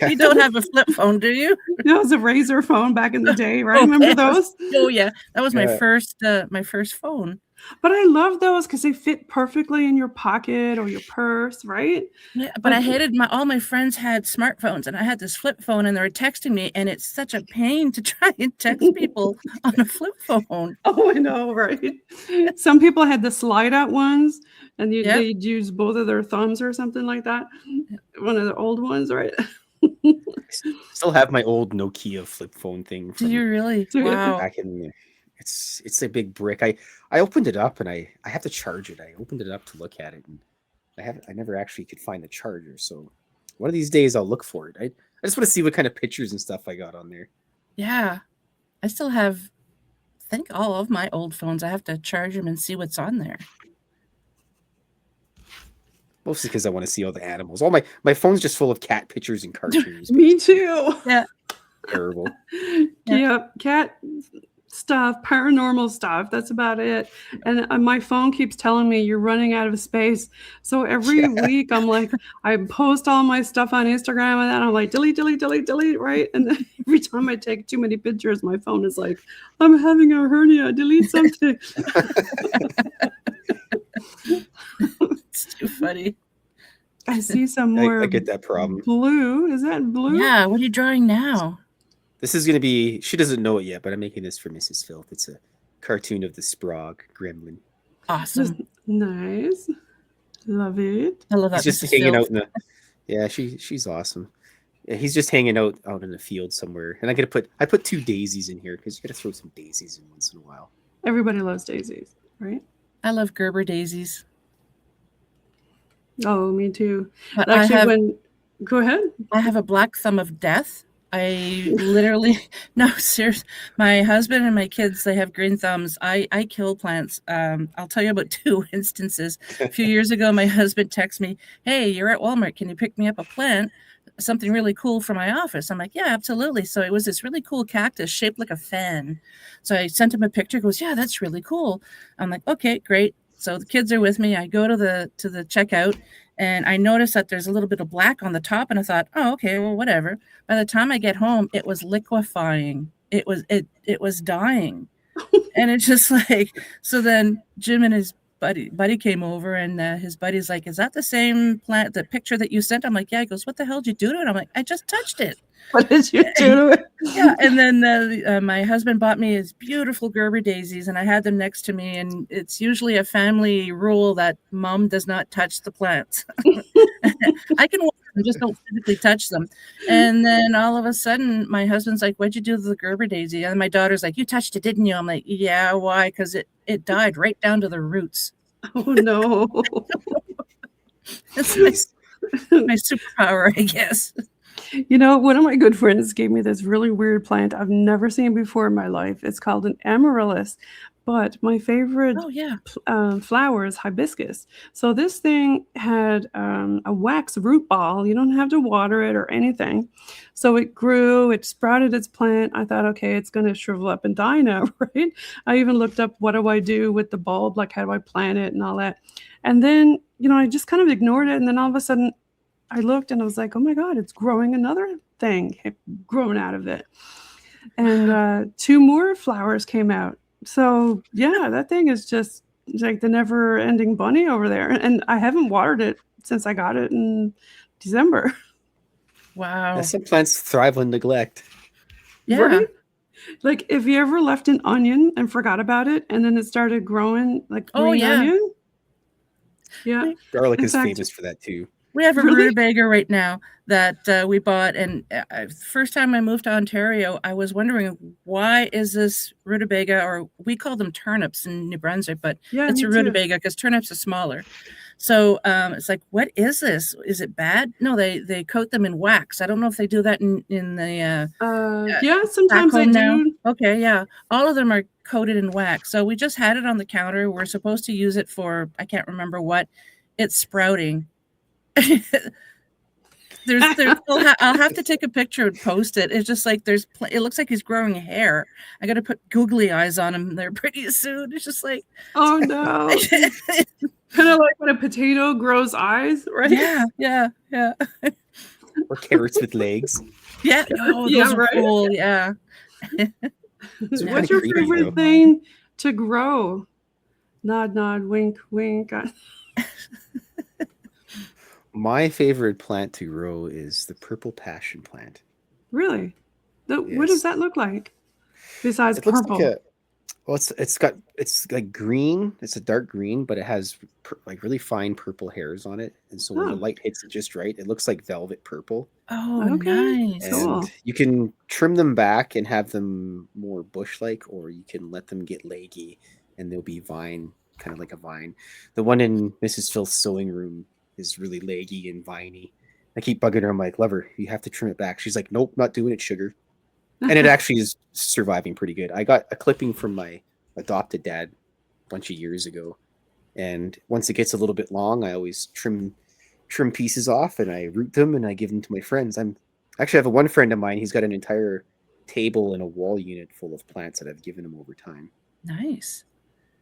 You don't have a flip phone, do you? That was a razor phone back in the day, right? Remember those? Oh, yeah. That was my first phone. But I love those because they fit perfectly in your pocket or your purse, right? Yeah, but I hated all my friends had smartphones, and I had this flip phone, and they were texting me, and it's such a pain to try and text people on a flip phone. Oh, I know, right? Some people had the slide out ones, and they'd use both of their thumbs or something like that. One of the old ones, right? I still have my old Nokia flip phone thing. Do you really? Wow. Back in it's a big brick. I opened it up and I have to charge it. I opened it up to look at it, and I never actually could find the charger. So one of these days I'll look for it. I just want to see what kind of pictures and stuff I got on there. Yeah. I still have, I think, all of my old phones. I have to charge them and see what's on there. Mostly because I want to see all the animals. All my phone's just full of cat pictures and cartoons. Me too. Yeah. Terrible. Yeah, cat stuff, paranormal stuff. That's about it. And my phone keeps telling me you're running out of space. So every week I'm like, I post all my stuff on Instagram, and then I'm like, delete, right? And then every time I take too many pictures, my phone is like, I'm having a hernia. Delete something. It's too funny. I see some more. I get that problem. Blue. Is that blue? Yeah. What are you drawing now? This is going to be, she doesn't know it yet, but I'm making this for Mrs. Filth. It's a cartoon of the Sprague gremlin. Awesome. Nice. Love it. I love that. He's just hanging out in the, yeah, she's awesome. Yeah, he's just hanging out in the field somewhere. And I put 2 daisies in here because you got to throw some daisies in once in a while. Everybody loves daisies, right? I love Gerber daisies. Oh, me too. But actually, go ahead. I have a black thumb of death. I literally, no, seriously, my husband and my kids, they have green thumbs. I kill plants. I'll tell you about 2 instances. A few years ago, my husband texted me, hey, you're at Walmart. Can you pick me up a plant? Something really cool for my office. I'm like, yeah, absolutely. So it was this really cool cactus shaped like a fan. So I sent him a picture. He goes, yeah, that's really cool. I'm like, okay, great. So the kids are with me. I go to the checkout, and I noticed that there's a little bit of black on the top, and I thought, oh, okay, well, whatever. By the time I get home, it was liquefying. It was dying. And it's just like, so then Jim and his buddy came over, and his buddy's like, is that the same plant, the picture that you sent? I'm like, yeah. He goes, what the hell did you do to it? I'm like, I just touched it. What did you do to it? Yeah. And then my husband bought me his beautiful Gerber daisies, and I had them next to me. And it's usually a family rule that mom does not touch the plants. I can water them, just don't physically touch them. And then all of a sudden, my husband's like, "What'd you do to the Gerber daisy?" And my daughter's like, "You touched it, didn't you?" I'm like, "Yeah, why?" Because it died right down to the roots. Oh no. It's my superpower, I guess. You know, one of my good friends gave me this really weird plant I've never seen before in my life. It's called an amaryllis, but my favorite Oh yeah. flower is hibiscus. So this thing had a wax root ball. You don't have to water it or anything. So it grew, it sprouted its plant. I thought, okay, it's going to shrivel up and die now, right? I even looked up, what do I do with the bulb? Like, how do I plant it and all that? And then, I just kind of ignored it. And then all of a sudden, I looked and I was like, oh my God, it's growing another thing growing out of it. And 2 more flowers came out. So yeah, that thing is just like the never ending bunny over there. And I haven't watered it since I got it in December. Wow. Yeah, some plants thrive on neglect. Yeah. Right? Like, if you ever left an onion and forgot about it and then it started growing like green onion. Yeah. Garlic In is fact, famous for that too. We have a Really? rutabaga right now that we bought, and first time I moved to Ontario, I was wondering, why is this rutabaga, or we call them turnips in New Brunswick, but Yeah, it's me a too. rutabaga because turnips are smaller. So it's like, what is this? Is it bad? No, they coat them in wax. I don't know if they do that in the Yeah, sometimes back I home now. do. Okay, yeah. All of them are coated in wax. So we just had it on the counter. We're supposed to use it for, I can't remember what. It's sprouting. I'll have to take a picture and post it. It's just like it looks like he's growing hair. I got to put googly eyes on him there pretty soon. It's just like, oh no. Kind of like when a potato grows eyes, right? Yeah. Or carrots with legs. Yeah. Oh, those Yeah, are right? cool. Yeah. Those are What's kinda your creepy, favorite though. thing to grow? Nod, nod, wink, wink. My favorite plant to grow is the purple passion plant. Really? What Yes. does that look like? Besides It looks purple. it's like green. It's a dark green, but it has like really fine purple hairs on it. And so when the Oh. light hits it just right, it looks like velvet purple. Oh, Okay. nice. Cool. And you can trim them back and have them more bush-like, or you can let them get leggy and they'll be vine, kind of like a vine. The one in Mrs. Phil's sewing room is really leggy and viney. I keep bugging her. I'm like, Lover, you have to trim it back. She's like, nope, not doing it, sugar. And it actually is surviving pretty good. I got a clipping from my adopted dad a bunch of years ago. And once it gets a little bit long, I always trim pieces off and I root them and I give them to my friends. I have one friend of mine. He's got an entire table and a wall unit full of plants that I've given him over time. Nice.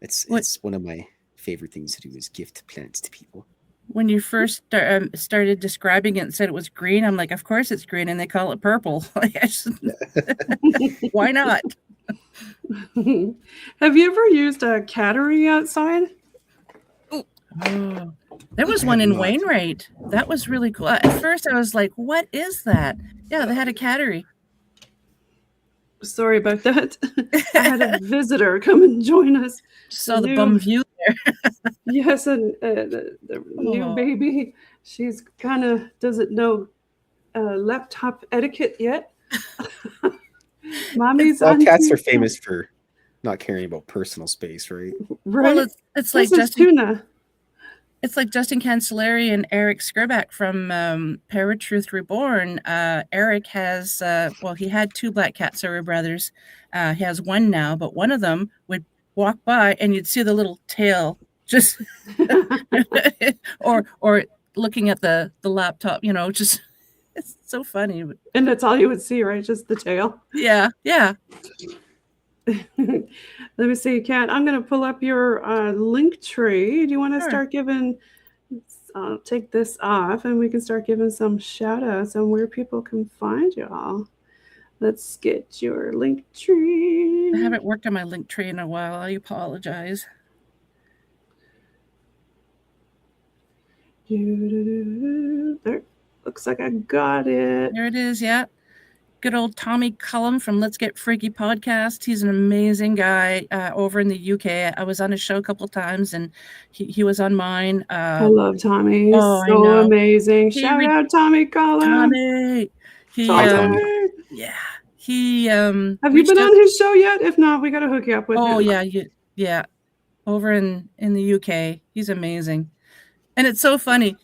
It's one of my favorite things to do is gift plants to people. When you first started describing it and said it was green, I'm like, of course it's green, and they call it purple. Why not? Have you ever used a cattery outside? Oh, there was one in Wainwright. That was really cool. At first, I was like, what is that? Yeah, they had a cattery. Sorry about that. I had a visitor come and join us. Saw the bum view there. Yes, and the new baby, she's kind of doesn't know laptop etiquette yet. Mommy's on Cats are famous for not caring about personal space, right? Right. Well, it's like Tuna. It's like Justin Cancelleri and Eric Skrback from Paratruth Reborn. Eric has, he had 2 black cat SOR brothers. He has one now, but one of them would walk by and you'd see the little tail just, or looking at the laptop, just, it's so funny. And that's all you would see, right? Just the tail. Yeah. Let me see, Kat. I'm going to pull up your link tree. Do you want to start giving? I'll take this off, and we can start giving some shout outs on where people can find y'all. Let's get your link tree. I haven't worked on my link tree in a while. I apologize. There. Looks like I got it. There it is. Yeah. good old Tommy Cullum from Let's Get Freaky podcast. He's an amazing guy over in the UK. I was on his show a couple of times, and he was on mine. I love Tommy. He's I so know. amazing. Shout out Tommy Collins. Tommy. Tommy. Yeah. He have you been on his show yet? If not, we got to hook you up with him. Oh yeah. Over in the UK. He's amazing. And it's so funny.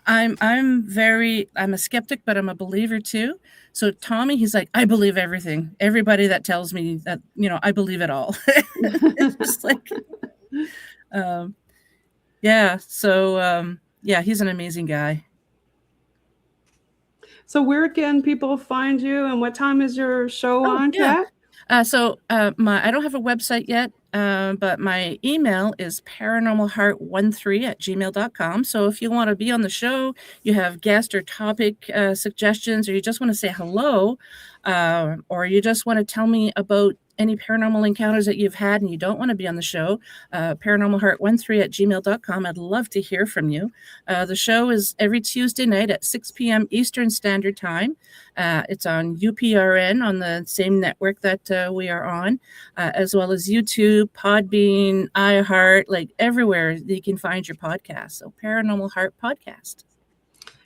I'm a skeptic, but I'm a believer too. So Tommy, he's like, I believe everything. Everybody that tells me that, I believe it all. It's just like, yeah. So, he's an amazing guy. So where can people find you, and what time is your show on, Kat? I don't have a website yet, but my email is paranormalheart13@gmail.com. So if you want to be on the show, you have guest or topic suggestions, or you just want to say hello, or you just want to tell me about any paranormal encounters that you've had and you don't want to be on the show, paranormalheart13@gmail.com. I'd love to hear from you. The show is every Tuesday night at 6 p.m. Eastern Standard Time. It's on UPRN, on the same network that we are on, as well as YouTube, Podbean, iHeart, like everywhere that you can find your podcast. So Paranormal Heart Podcast.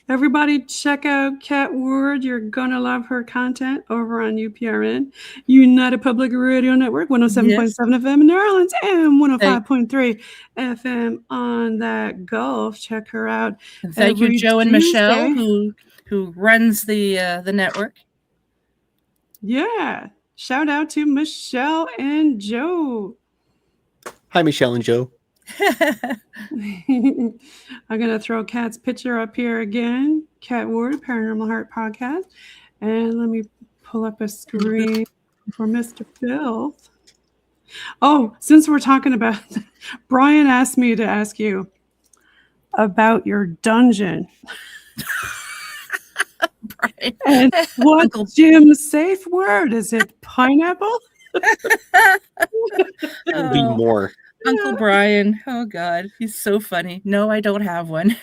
Everybody check out Kat Ward. You're going to love her content over on UPRN, United Public Radio Network, 107.7 FM in New Orleans and 105.3 FM on that Gulf. Check her out. And thank you, Joe and Michelle, who runs the network. Yeah. Shout out to Michelle and Joe. Hi, Michelle and Joe. I'm going to throw Kat's picture up here again. Kat Ward, Paranormal Heart Podcast. And let me pull up a screen for Mr. Filth. Oh, since we're talking about Bryan asked me to ask you about your dungeon. Bryan. And what's Jim's safe word? Is it pineapple? It'll be more. Uncle Bryan. Oh, God. He's so funny. No, I don't have one.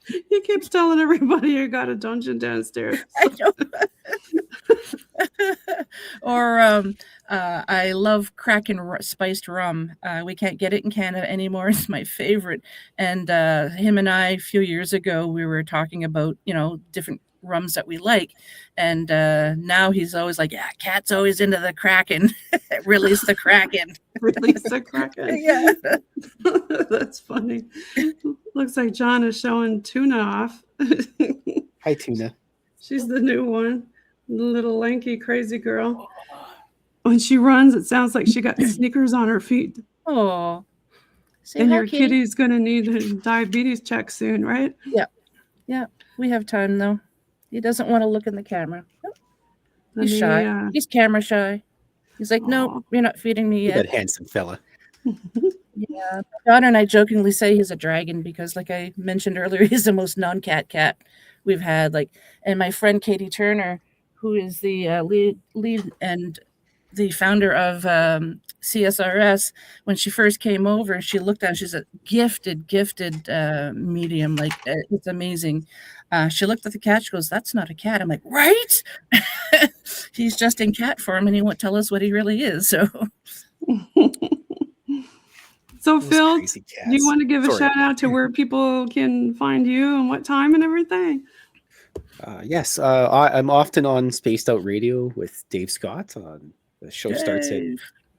He keeps telling everybody you got a dungeon downstairs. I know. Or I love Kraken spiced rum. We can't get it in Canada anymore. It's my favorite. And him and I, a few years ago, we were talking about, different rums that we like, and now he's always like, yeah, Kat's always into the Kraken. Release the Kraken. Release the Kraken. Yeah. That's funny. Looks like John is showing Tuna off. Hi, Tuna. She's the new one, the little lanky crazy girl. When she runs, it sounds like she got sneakers on her feet. Oh, and your kitty's gonna need a diabetes check soon, right? Yeah, we have time though. He doesn't want to look in the camera. He's shy. He's camera shy. He's like, no, you're not feeding me yet. That handsome fella. Yeah. My daughter and I jokingly say he's a dragon because, like I mentioned earlier, he's the most non-cat cat we've had. And my friend Katie Turner, who is the lead and the founder of CSRS, when she first came over, she looked at him. She's a gifted medium. It's amazing. She looked at the cat. She goes, that's not a cat. I'm like, right? He's just in cat form, and he won't tell us what he really is. So Phil, do you want to give a shout out to where people can find you and what time and everything? Yes. I'm often on Spaced Out Radio with Dave Scott. The show starts at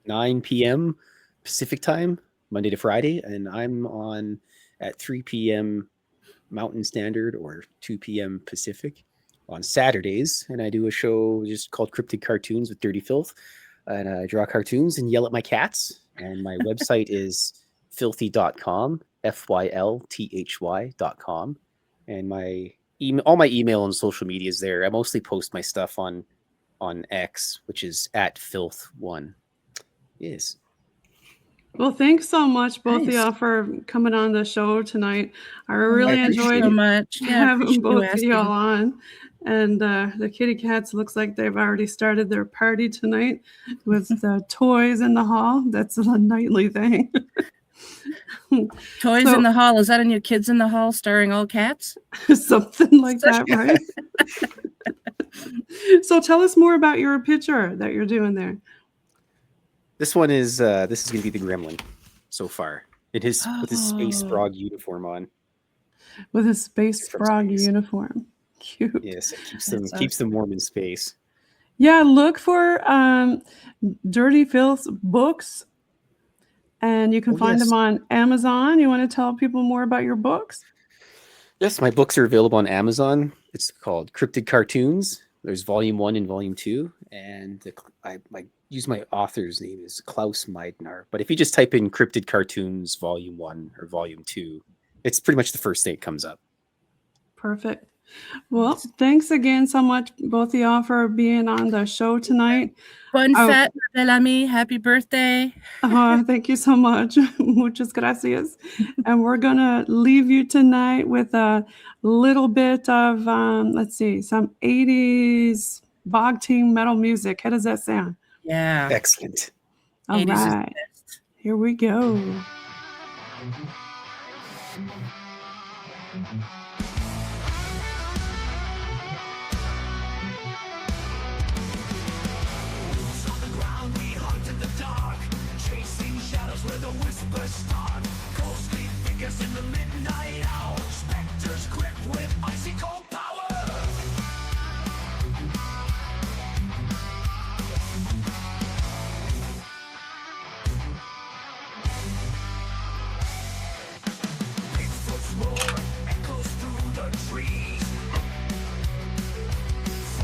9 p.m. Pacific time, Monday to Friday, and I'm on at 3 p.m. Mountain Standard or 2 p.m. Pacific on Saturdays, and I do a show just called Cryptid Cartoons with Dirty Filth, and I draw cartoons and yell at my cats, and my website is fylthy.com, fylthy.com, and my all my email and social media is there. I mostly post my stuff on X, which is @filth1. Yes. Well, thanks so much, both of y'all, for coming on the show tonight. I really enjoyed so much. having both of y'all on. And the kitty cats looks like they've already started their party tonight with the toys in the hall. That's a nightly thing. Toys in the Hall. Is that a new Kids in the Hall starring all cats? Something like that, right? So tell us more about your picture that you're doing there. This one is this is going to be the gremlin so far. It is with his space Oh. frog uniform on. With a space From frog space. uniform. Cute. Yes, it That's keeps them warm in space. Yeah, look for Dirty Phil's books, and you can find yes. them on Amazon. You want to tell people more about your books? Yes, my books are available on Amazon. It's called Cryptid Cartoons. There's volume 1 and volume 2, and I use my author's name is Klaus Meidner. But if you just type in Cryptid Cartoons volume 1 or volume 2, it's pretty much the first thing that comes up. Perfect. Well, thanks again so much, both of y'all, for being on the show tonight. Bonne fête, belle amie. Happy birthday. Thank you so much. Muchas gracias. And we're going to leave you tonight with a little bit of, let's see, some 80s bog team metal music. How does that sound? Yeah. Excellent. All right. Here we go.